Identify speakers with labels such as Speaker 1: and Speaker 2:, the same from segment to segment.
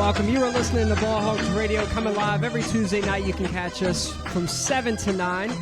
Speaker 1: welcome. You are listening to Ball Hogs Radio, coming live every Tuesday night. You can catch us from 7 to 9.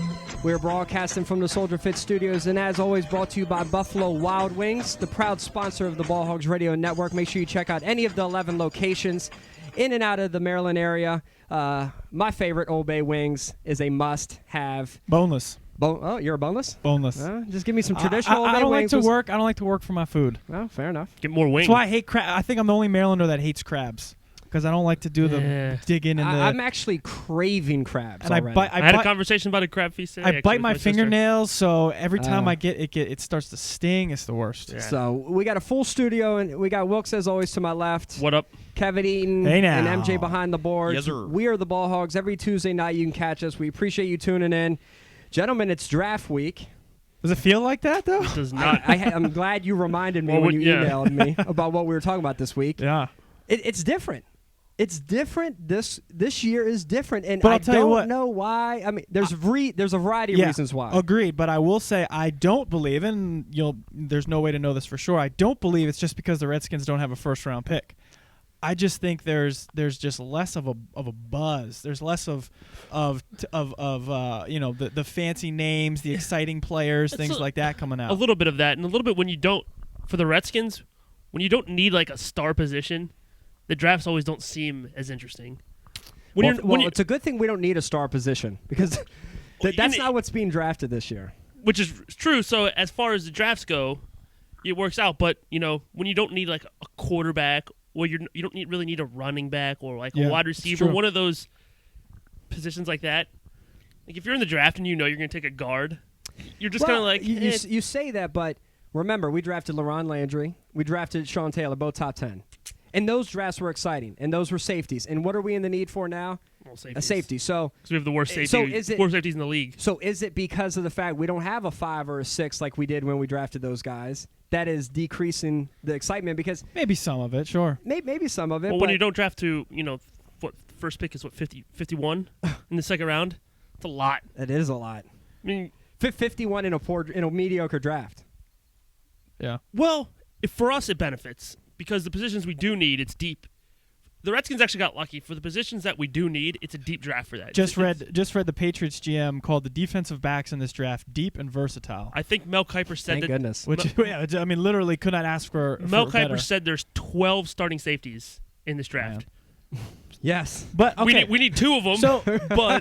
Speaker 1: We're broadcasting from the Soldier Fit Studios, and as always, brought to you by Buffalo Wild Wings, the proud sponsor of the Ball Hogs Radio Network. Make sure you check out any of the 11 locations in and out of the Maryland area. My favorite, Old Bay Wings, is a must-have.
Speaker 2: Boneless.
Speaker 1: Oh, you're a boneless?
Speaker 2: Boneless.
Speaker 1: Just give me some traditional
Speaker 2: I don't
Speaker 1: wings.
Speaker 2: like to work. I don't like to work for my food.
Speaker 1: Well, fair enough.
Speaker 3: Get more wings.
Speaker 2: That's why I hate crab. I think I'm the only Marylander that hates crabs because I don't like to do the digging in the.
Speaker 1: I'm actually craving crabs
Speaker 2: and
Speaker 1: already.
Speaker 3: I had a conversation about a crab feast today.
Speaker 2: I bite my fingernails, so every time I get it starts to sting. It's the worst.
Speaker 1: Yeah. So we got a full studio, and we got Wilkes as always to my left.
Speaker 3: What up?
Speaker 1: Kevin Eaton
Speaker 2: Hey now.
Speaker 1: and MJ behind the boards.
Speaker 4: Yes, sir.
Speaker 1: We are the Ball Hogs. Every Tuesday night you can catch us. We appreciate you tuning in. Gentlemen, it's draft week.
Speaker 2: Does it feel like that, though?
Speaker 3: It does not.
Speaker 1: I'm glad you reminded me when you emailed me about what we were talking about this week.
Speaker 2: Yeah.
Speaker 1: It's different. It's different. This year is different, and
Speaker 2: But
Speaker 1: I
Speaker 2: I'll tell you
Speaker 1: don't
Speaker 2: what.
Speaker 1: know why. I mean, there's a variety of reasons why.
Speaker 2: Agreed, but I will say I don't believe, and there's no way to know this for sure. I don't believe it's just because the Redskins don't have a first-round pick. I just think there's just less of a buzz. There's less of the fancy names, the exciting players, things like that coming out.
Speaker 3: A little bit of that, and a little bit when you don't, for the Redskins, when you don't need like a star position, the drafts always don't seem as interesting.
Speaker 1: It's a good thing we don't need a star position because that's not what's being drafted this year.
Speaker 3: Which is true. So as far as the drafts go, it works out. But when you don't need like a quarterback, or you don't really need a running back or like a wide receiver, one of those positions like that. Like if you're in the draft and you're going to take a guard, you're just kind of like
Speaker 1: you say that, but remember we drafted LaRon Landry, we drafted Sean Taylor, both top 10. And those drafts were exciting, and those were safeties. And what are we in the need for now? A safety. So
Speaker 3: we have the worst safeties in the league.
Speaker 1: So is it because of the fact we don't have a 5 or a 6 like we did when we drafted those guys that is decreasing the excitement? Because
Speaker 2: maybe some of it, sure.
Speaker 1: Maybe some of it.
Speaker 3: Well, when you don't draft to, first pick is 51 in the second round. It's a lot.
Speaker 1: It is a lot.
Speaker 3: I mean,
Speaker 1: 51 in a mediocre draft.
Speaker 2: Yeah.
Speaker 3: Well, for us it benefits. Because the positions we do need, it's deep. The Redskins actually got lucky. For the positions that we do need, it's a deep draft for that.
Speaker 2: Just read the Patriots GM called the defensive backs in this draft deep and versatile.
Speaker 3: I think Mel Kiper said
Speaker 1: Thank goodness.
Speaker 2: Which, literally could not ask for
Speaker 3: Mel
Speaker 2: for
Speaker 3: Kiper
Speaker 2: better.
Speaker 3: said there's 12 starting safeties in this draft.
Speaker 1: Yes.
Speaker 2: But okay.
Speaker 3: we need 2 of them.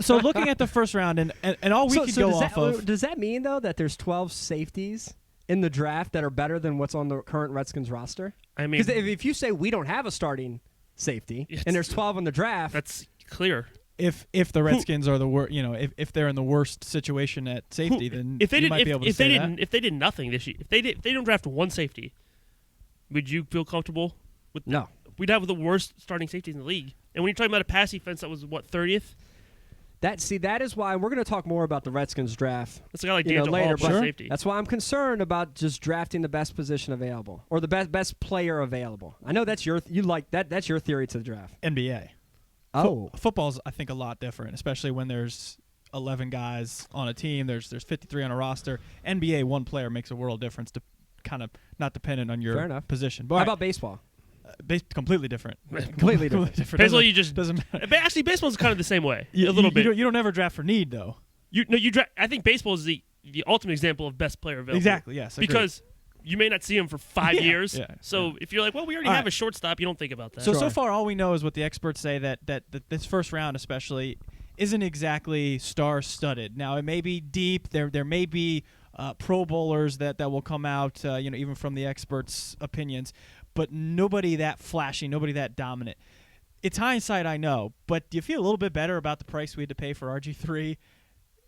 Speaker 2: So looking at the first round, and all we could go off of.
Speaker 1: Does that mean, though, that there's 12 safeties in the draft that are better than what's on the current Redskins roster?
Speaker 3: I mean,
Speaker 1: because if you say we don't have a starting safety and there's 12 in the draft,
Speaker 3: that's clear.
Speaker 2: If the Redskins are the worst, if they're in the worst situation at safety, then you might be able to say that.
Speaker 3: If they did nothing this year, if they don't draft one safety, would you feel comfortable with?
Speaker 1: No.
Speaker 3: We'd have the worst starting safeties in the league. And when you're talking about a pass defense that was 30th.
Speaker 1: That is why we're going to talk more about the Redskins draft.
Speaker 3: It's a guy like D'Angelo
Speaker 1: later,
Speaker 3: Hall,
Speaker 1: but
Speaker 3: safety.
Speaker 1: That's why I'm concerned about just drafting the best position available or the best player available. I know that's your that's your theory to the draft.
Speaker 2: NBA.
Speaker 1: Oh,
Speaker 2: football's I think a lot different, especially when there's 11 guys on a team. There's 53 on a roster. NBA, one player makes a world of difference. Kind of not dependent on your position. But
Speaker 1: how about baseball?
Speaker 2: Completely different.
Speaker 1: Completely different.
Speaker 3: Baseball, you just doesn't matter. Actually, baseball's kind of the same way. A little bit.
Speaker 2: You don't ever draft for need, though.
Speaker 3: You draft. I think baseball is the ultimate example of best player available.
Speaker 2: Exactly. Yes.
Speaker 3: Because you may not see him for 5 years.
Speaker 2: Yeah,
Speaker 3: so if you're like, well, we already have a shortstop, you don't think about that.
Speaker 2: So far, all we know is what the experts say that this first round, especially, isn't exactly star-studded. Now, it may be deep. There may be Pro Bowlers that will come out, even from the experts' opinions. But nobody that flashy, nobody that dominant. It's hindsight, I know, but do you feel a little bit better about the price we had to pay for RG3,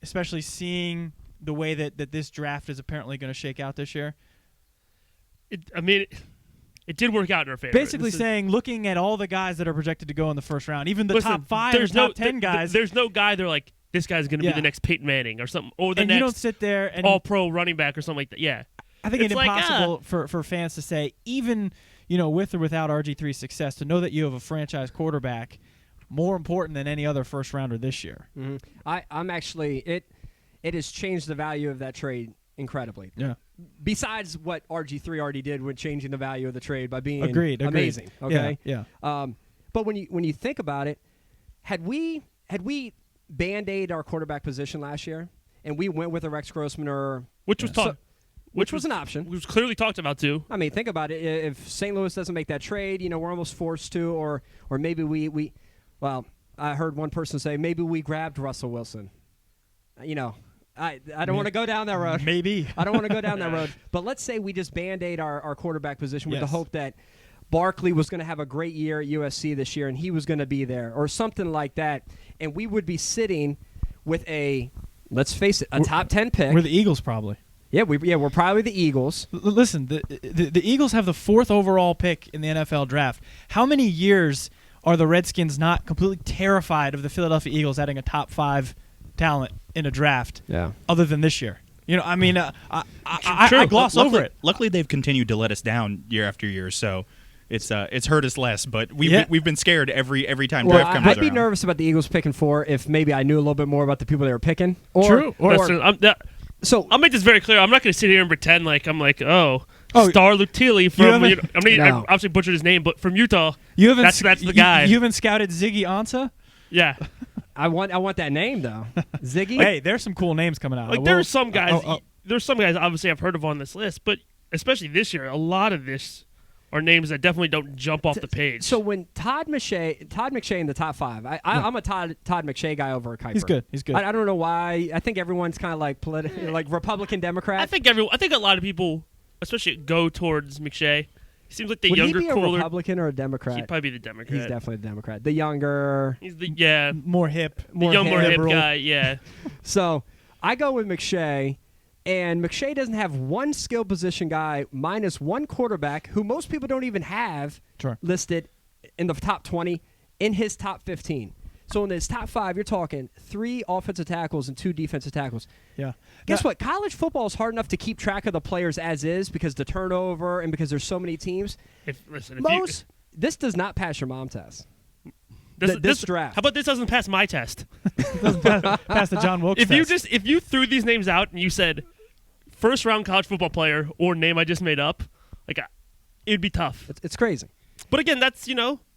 Speaker 2: especially seeing the way that this draft is apparently going to shake out this year?
Speaker 3: It did work out in our favor.
Speaker 2: Basically looking at all the guys that are projected to go in the first round, even the top 5 or top 10 guys.
Speaker 3: There's no guy they're like, this guy's going to be the next Peyton Manning or something, or the next
Speaker 2: you don't sit there and
Speaker 3: all-pro running back or something like that. Yeah.
Speaker 2: I think it's impossible for fans to say, even with or without RG3's success, to know that you have a franchise quarterback more important than any other first rounder this year.
Speaker 1: Mm-hmm. I'm actually it has changed the value of that trade incredibly.
Speaker 2: Yeah.
Speaker 1: Besides what RG3 already did with changing the value of the trade by being
Speaker 2: agreed.
Speaker 1: amazing. Okay.
Speaker 2: Yeah.
Speaker 1: But when you think about it, had we Band-Aid our quarterback position last year, and we went with a Rex Grossman
Speaker 3: which was
Speaker 1: an option.
Speaker 3: It was clearly talked about too.
Speaker 1: I mean, think about it. If St. Louis doesn't make that trade, we're almost forced to, or maybe we I heard one person say maybe we grabbed Russell Wilson. I don't want to go down that road.
Speaker 2: Maybe.
Speaker 1: I don't want to go down that road. But let's say we just Band-Aid our quarterback position with the hope that Barkley was going to have a great year at USC this year and he was going to be there or something like that. And we would be sitting with let's face it, a top 10 pick.
Speaker 2: We're the Eagles probably.
Speaker 1: Yeah, we're probably the Eagles.
Speaker 2: Listen, the Eagles have the 4th overall pick in the NFL draft. How many years are the Redskins not completely terrified of the Philadelphia Eagles adding a top 5 talent in a draft?
Speaker 1: Yeah.
Speaker 2: Other than this year, I gloss over it.
Speaker 4: Luckily, they've continued to let us down year after year, so it's hurt us less. But we've been scared every time draft comes around.
Speaker 1: I'd be nervous about the Eagles picking 4 if maybe I knew a little bit more about the people they were picking.
Speaker 2: True.
Speaker 3: So I'll make this very clear. I'm not going to sit here and pretend like I'm like, Star Lutili from. I obviously butchered his name, but from Utah. That's the guy.
Speaker 2: You haven't scouted Ziggy Ansah?
Speaker 3: Yeah.
Speaker 1: I want that name though, Ziggy.
Speaker 2: Hey, there's some cool names coming out.
Speaker 3: Like there's some guys. There's some guys obviously I've heard of on this list, but especially this year, a lot of this are names that definitely don't jump off the page.
Speaker 1: So when Todd McShay in the top 5, I'm a Todd McShay guy over a Kuiper.
Speaker 2: He's good.
Speaker 1: I don't know why. I think everyone's kind of like like Republican, Democrat.
Speaker 3: I think a lot of people, especially go towards McShay. He seems like the younger,
Speaker 1: he be
Speaker 3: cooler.
Speaker 1: a Republican or a Democrat?
Speaker 3: He'd probably be the Democrat.
Speaker 1: He's definitely a Democrat. The younger.
Speaker 3: He's the
Speaker 2: more hip,
Speaker 3: more hip guy. Yeah.
Speaker 1: So I go with McShay. And McShay doesn't have one skill position guy minus one quarterback who most people don't even have listed in the top 20 in his top 15. So in his top 5, you're talking 3 offensive tackles and 2 defensive tackles.
Speaker 2: Yeah.
Speaker 1: Guess what? College football is hard enough to keep track of the players as is because the turnover and because there's so many teams. This does not pass your mom test. This draft.
Speaker 3: How about this doesn't pass my test?
Speaker 2: Pass the John Wilkes test.
Speaker 3: If you threw these names out and you said first round college football player or name I just made up, it'd be tough.
Speaker 1: It's crazy.
Speaker 3: But again, that's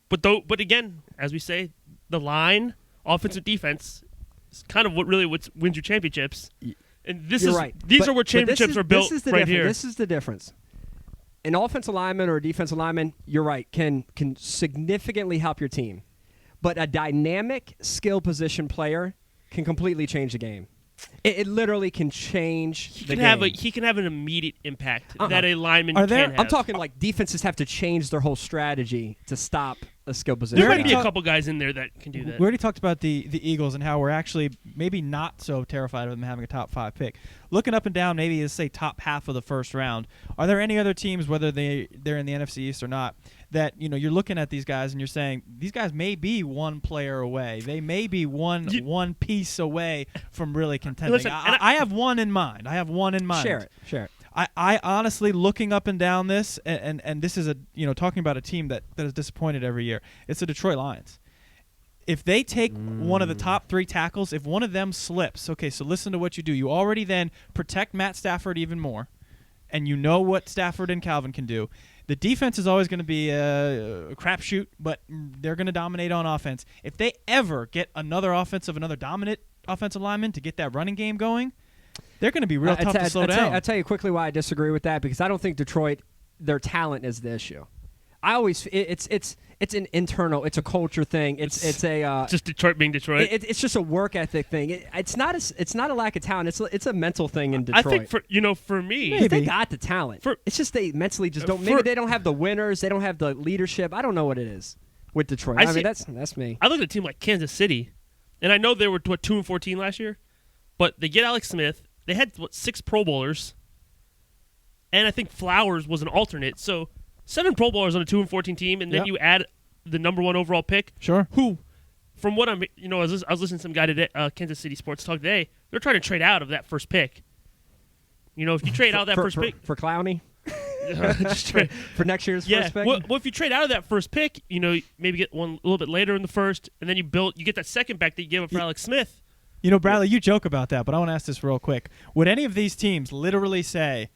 Speaker 3: But again, as we say, the line, offensive defense, is kind of what wins your championships. And these are where championships are built right here.
Speaker 1: This is the difference. An offensive lineman or a defensive lineman, you're right, can significantly help your team. But a dynamic skill position player can completely change the game. It literally can change the game.
Speaker 3: He can have an immediate impact that a lineman can't have.
Speaker 1: I'm talking like defenses have to change their whole strategy to stop a skill position.
Speaker 3: There might be a couple guys in there that can do that.
Speaker 2: We already talked about the Eagles and how we're actually maybe not so terrified of them having a top 5 pick. Looking up and down, maybe let's say top half of the first round. Are there any other teams, whether they're in the NFC East or not, that you're looking at these guys and you're saying these guys may be one player away. They may be one piece away from really contending.
Speaker 3: Listen,
Speaker 2: I have one in mind.
Speaker 1: Share it.
Speaker 2: I honestly, looking up and down this, and this is talking about a team that is disappointed every year. It's the Detroit Lions. If they take one of the top 3 tackles, if one of them slips, okay, so listen to what you do. You already then protect Matt Stafford even more, and you know what Stafford and Calvin can do. The defense is always going to be a crapshoot, but they're going to dominate on offense. If they ever get another dominant offensive lineman to get that running game going, they're going to be real tough to slow down.
Speaker 1: I'll tell you quickly why I disagree with that, because I don't think Detroit, their talent is the issue. It's an internal, it's a culture thing. It's
Speaker 3: just Detroit being Detroit.
Speaker 1: It's just a work ethic thing. It's not a lack of talent. It's a mental thing in Detroit.
Speaker 3: I think for me,
Speaker 1: they got the talent. It's just they mentally just don't. Maybe they don't have the winners. They don't have the leadership. I don't know what it is with Detroit. I mean, that's me.
Speaker 3: I look at a team like Kansas City, and I know they were 2-14 last year, but they get Alex Smith. They had 6 Pro Bowlers, and I think Flowers was an alternate. So 7 Pro Bowlers on a 2-14 team, and then you add the number 1 overall pick.
Speaker 2: Sure.
Speaker 3: Who, from what I was listening to some guy today, Kansas City Sports Talk today. They're trying to trade out of that first pick. If you trade out that first pick
Speaker 1: for Clowney,
Speaker 3: just
Speaker 1: for next year's first pick.
Speaker 3: Well, if you trade out of that first pick, maybe get one a little bit later in the first, and then you get that second back that you gave up for Alex Smith.
Speaker 2: Bradley, you joke about that, but I want to ask this real quick. Would any of these teams literally say,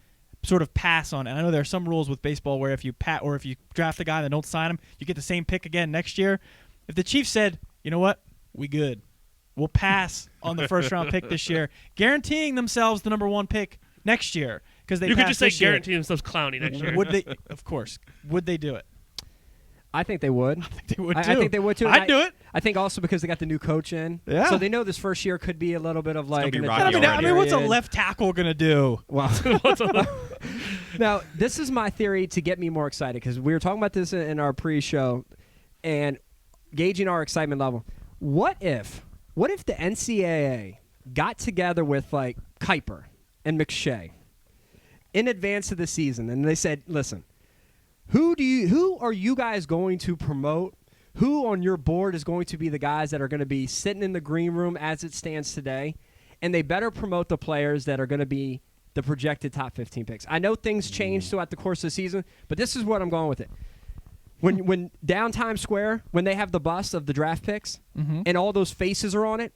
Speaker 2: sort of pass on it. I know there are some rules with baseball where if you draft a guy and don't sign him, you get the same pick again next year. If the Chiefs said, you know what, we good, we'll pass on the first round pick this year, guaranteeing themselves the number 1 pick next year because they.
Speaker 3: You could just say
Speaker 2: guarantee
Speaker 3: guarantee themselves Clowney next year.
Speaker 2: Would they? Of course. Would they do it?
Speaker 1: I think they would.
Speaker 2: I think they would too.
Speaker 1: I think they would too.
Speaker 2: I'd do it.
Speaker 1: I think also because they got the new coach in.
Speaker 2: Yeah.
Speaker 1: So they know this first year could be a little bit of like.
Speaker 4: gonna be
Speaker 1: an
Speaker 4: rocky
Speaker 1: adjustment
Speaker 4: already.
Speaker 2: I mean, what's a
Speaker 1: period.
Speaker 2: left tackle gonna do?
Speaker 1: Wow. Now, this is my theory to get me more excited because we were talking about this in our pre-show and gauging our excitement level. What if the NCAA got together with like Kuiper and McShay in advance of the season and they said, listen, who are you guys going to promote? Who on your board is going to be the guys that are going to be sitting in the green room as it stands today? And they better promote the players that are going to be the projected top 15 picks. I know things change throughout the course of the season, but this is what I'm going with it. When down Times Square, when they have the bust of the draft picks and all those faces are on it,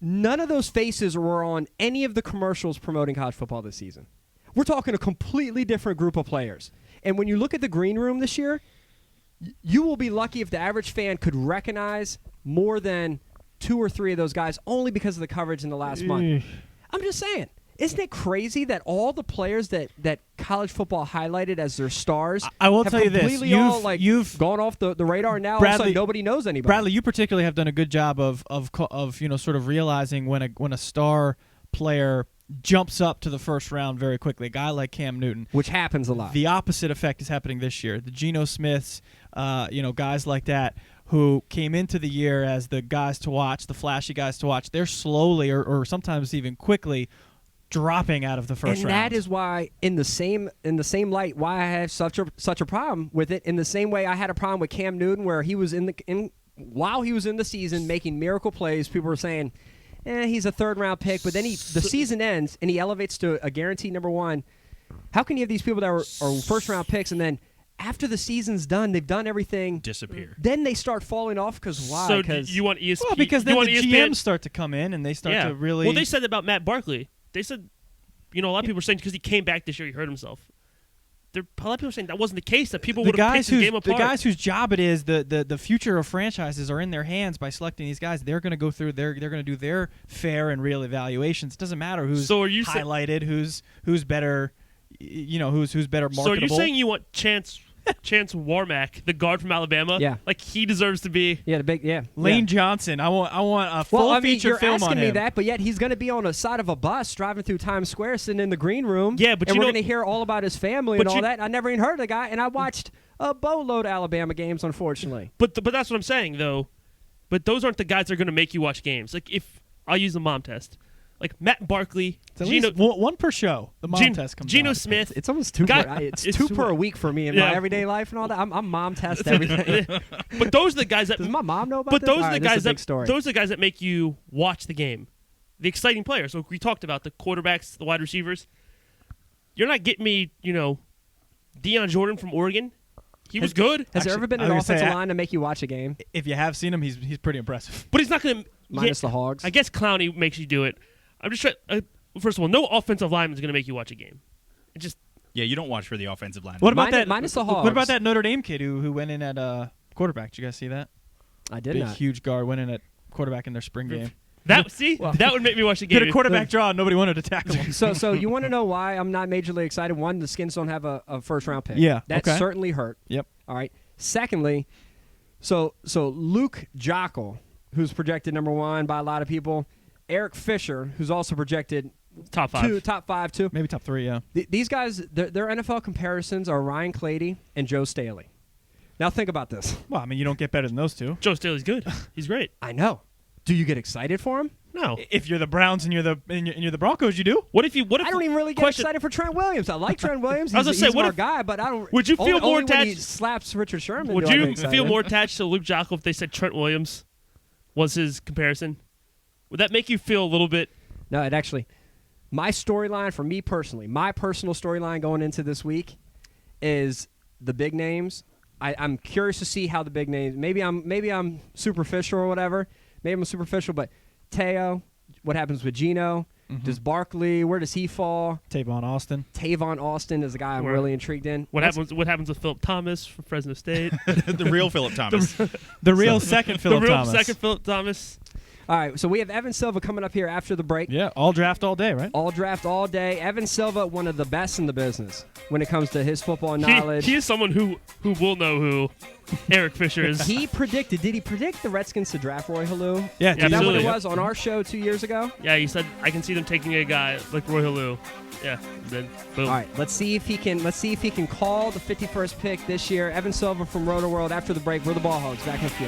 Speaker 1: none of those faces were on any of the commercials promoting college football this season. We're talking a completely different group of players. And when you look at the green room this year, you will be lucky if the average fan could recognize more than 2 or 3 of those guys only because of the coverage in the last month. I'm just saying. Isn't it crazy that all the players that college football highlighted as their stars
Speaker 2: I will
Speaker 1: have
Speaker 2: tell you this.
Speaker 1: completely all, like,
Speaker 2: You've
Speaker 1: gone off the radar, and now all of a
Speaker 2: Bradley-
Speaker 1: sudden nobody knows anybody?
Speaker 2: Bradley, you particularly have done a good job of sort of realizing when a star player jumps up to the first round very quickly. A guy like Cam Newton,
Speaker 1: Which happens a lot.
Speaker 2: the opposite effect is happening this year. The Geno Smiths, guys like that who came into the year as the guys to watch, the flashy guys to watch. They're slowly or sometimes even quickly dropping out of the first round.
Speaker 1: And that is why, in the same light, why I have such a problem with it. In the same way, I had a problem with Cam Newton, where he was while he was in the season making miracle plays. People were saying, he's a 3rd-round pick, but then the season ends and he elevates to a guaranteed number 1. How can you have these people that are first-round picks and then after the season's done, they've done everything,
Speaker 4: disappear.
Speaker 1: then they start falling off because why?
Speaker 3: So you want ESPN?
Speaker 2: well, because then
Speaker 3: you
Speaker 2: the
Speaker 3: want ESPN?
Speaker 2: GMs start to come in and they start
Speaker 3: Yeah.
Speaker 2: to really.
Speaker 3: Well, they said about Matt Barkley. They said, a lot of people were saying because he came back this year, he hurt himself. A lot of people were saying that wasn't the case. That people
Speaker 2: the
Speaker 3: would have picked
Speaker 2: guys
Speaker 3: his game apart.
Speaker 2: the guys whose job it is, the future of franchises are in their hands by selecting these guys. They're going to go through. They're going to do their fair and real evaluations. It doesn't matter who's
Speaker 3: So are you
Speaker 2: highlighted, who's better, who's better marketable.
Speaker 3: So you're saying you want Chance Warmack, the guard from Alabama?
Speaker 1: Yeah.
Speaker 3: Like he deserves to be.
Speaker 1: Yeah, the big
Speaker 2: Lane
Speaker 1: yeah.
Speaker 2: Johnson? I want a full
Speaker 1: Well,
Speaker 2: feature
Speaker 1: you're
Speaker 2: film
Speaker 1: asking
Speaker 2: on
Speaker 1: me
Speaker 2: him.
Speaker 1: that, but yet he's going to be on the side of a bus driving through Times Square, sitting in the green room.
Speaker 3: Yeah, but
Speaker 1: and
Speaker 3: you
Speaker 1: we're
Speaker 3: know-
Speaker 1: going to hear all about his family
Speaker 3: but
Speaker 1: and all
Speaker 3: you-
Speaker 1: that. I never even heard of the guy, and I watched a boatload of Alabama games, unfortunately.
Speaker 3: But that's what I'm saying though. But those aren't the guys that are going to make you watch games. Like if I'll use the mom test, like Matt Barkley,
Speaker 2: It's at
Speaker 3: Geno,
Speaker 2: least one per show. The mom test comes
Speaker 3: Geno
Speaker 2: out.
Speaker 3: Smith.
Speaker 1: It's almost two. It's
Speaker 3: it's
Speaker 1: two
Speaker 3: too
Speaker 1: per
Speaker 3: much.
Speaker 1: week for me in
Speaker 3: Yeah.
Speaker 1: my everyday life and all that. I'm mom test everything.
Speaker 3: But those are the guys that.
Speaker 1: Does my mom know about
Speaker 3: But
Speaker 1: this?
Speaker 3: those
Speaker 1: All
Speaker 3: are the
Speaker 1: right, this is
Speaker 3: guys
Speaker 1: a big
Speaker 3: that.
Speaker 1: story.
Speaker 3: Those are the guys that make you watch the game. The exciting players. So we talked about the quarterbacks, the wide receivers. You're not getting me, Deion Jordan from Oregon. He was good,
Speaker 1: Has there ever been
Speaker 2: I
Speaker 1: an
Speaker 2: was gonna say,
Speaker 1: offensive line to make you watch a game?
Speaker 2: If you have seen him, he's pretty impressive.
Speaker 3: but he's not going to.
Speaker 1: Minus the Hogs.
Speaker 3: I guess Clowney makes you do it. I'm just trying. First of all, no offensive lineman is going to make you watch a game. It just.
Speaker 4: Yeah, you don't watch for the offensive line.
Speaker 2: What about
Speaker 1: Minus-
Speaker 2: that?
Speaker 1: minus the
Speaker 2: What about
Speaker 1: Hogs.
Speaker 2: that Notre Dame kid who went in at quarterback? Did you guys see that?
Speaker 1: I did
Speaker 2: Big,
Speaker 1: not.
Speaker 2: huge guard went in at quarterback in their spring game.
Speaker 3: That would make me watch the game.
Speaker 2: Did a quarterback draw and nobody wanted to tackle him.
Speaker 1: So you want to know why I'm not majorly excited? One, the Skins don't have a first round pick.
Speaker 2: Yeah,
Speaker 1: that
Speaker 2: okay.
Speaker 1: certainly hurt.
Speaker 2: Yep.
Speaker 1: All right. Secondly, so Luke Joeckel, who's projected number 1 by a lot of people, Eric Fisher, who's also projected
Speaker 3: top 5.
Speaker 1: top 5 too.
Speaker 2: Maybe top 3, yeah.
Speaker 1: These guys, their NFL comparisons are Ryan Clady and Joe Staley. Now think about this.
Speaker 2: Well, I mean, you don't get better than those two.
Speaker 3: Joe Staley's good. He's great.
Speaker 1: I know. Do you get excited for him?
Speaker 3: No.
Speaker 2: If you're the Browns and you're the Broncos, you do.
Speaker 3: What if you? What if
Speaker 1: I don't even really get
Speaker 3: question-
Speaker 1: excited for Trent Williams. I like Trent Williams.
Speaker 3: I was
Speaker 1: He's,
Speaker 3: gonna say,
Speaker 1: he's
Speaker 3: what
Speaker 1: our
Speaker 3: if-
Speaker 1: guy, but I don't.
Speaker 3: Would you feel
Speaker 1: only,
Speaker 3: more
Speaker 1: only when he
Speaker 3: attached-
Speaker 1: slaps Richard Sherman?
Speaker 3: Would
Speaker 1: do I get
Speaker 3: you
Speaker 1: excited.
Speaker 3: feel more attached to Luke Joeckel if they said Trent Williams was his comparison? Would that make you feel a little bit?
Speaker 1: No, it actually. My storyline for me personally, my personal storyline going into this week, is the big names. I'm curious to see how the big names. Maybe I'm superficial or whatever. Maybe I'm superficial, but Teo, what happens with Geno? Does Barkley, where does he fall?
Speaker 2: Tavon Austin.
Speaker 1: Tavon Austin is the guy I'm really intrigued in.
Speaker 3: What happens with Philip Thomas from Fresno State?
Speaker 4: The real Philip Thomas.
Speaker 2: The real second Philip Thomas.
Speaker 3: The real second Philip Thomas.
Speaker 1: All right, so we have Evan Silva coming up here after the break.
Speaker 2: Yeah, all draft all day, right?
Speaker 1: All draft all day. Evan Silva, one of the best in the business when it comes to his football knowledge.
Speaker 3: He is someone who will know who Eric Fisher is.
Speaker 1: He predicted, did he predict the Redskins to draft Roy Halou?
Speaker 2: Yeah,
Speaker 1: Is that what
Speaker 3: absolutely.
Speaker 1: it was on our show 2 years ago?
Speaker 3: Yeah, he said I can see them taking a guy like Roy Halou. Yeah, then boom.
Speaker 1: All right, let's see if he can call the 51st pick this year. Evan Silva from Roto World after the break. We're the Ball Hogs. Back in a few.